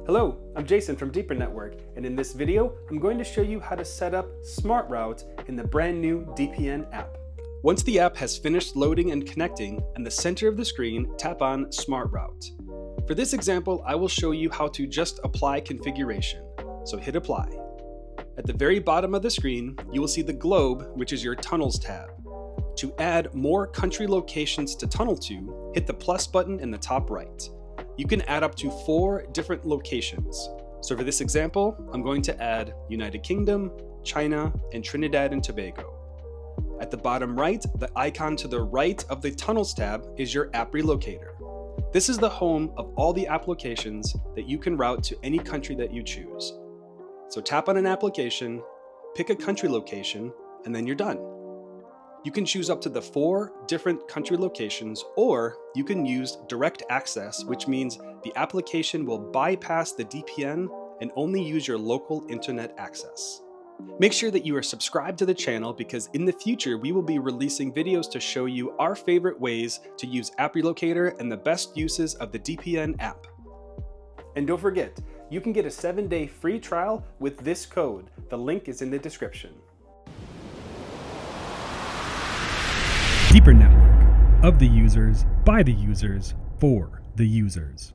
Hello, I'm Jason from Deepernauts, and in this video, I'm going to show you how to set up smart routes in the brand new DPN app. Once the app has finished loading and connecting, in the center of the screen, tap on Smart Route. For this example, I will show you how to just apply configuration, so hit apply. At the very bottom of the screen, you will see the globe, which is your Tunnels tab. To add more country locations to tunnel to, hit the plus button in the top right. You can add up to 4 different locations. So for this example, I'm going to add United Kingdom, China, and Trinidad and Tobago. At the bottom right, the icon to the right of the Tunnels tab is your app relocator. This is the home of all the applications that you can route to any country that you choose. So tap on an application, pick a country location, and then you're done. You can choose up to the 4 different country locations, or you can use direct access, which means the application will bypass the DPN and only use your local internet access. Make sure that you are subscribed to the channel because in the future we will be releasing videos to show you our favorite ways to use App Relocator and the best uses of the DPN app. And don't forget, you can get a 7-day free trial with this code. The link is in the description. Deeper network of the users, by the users, for the users.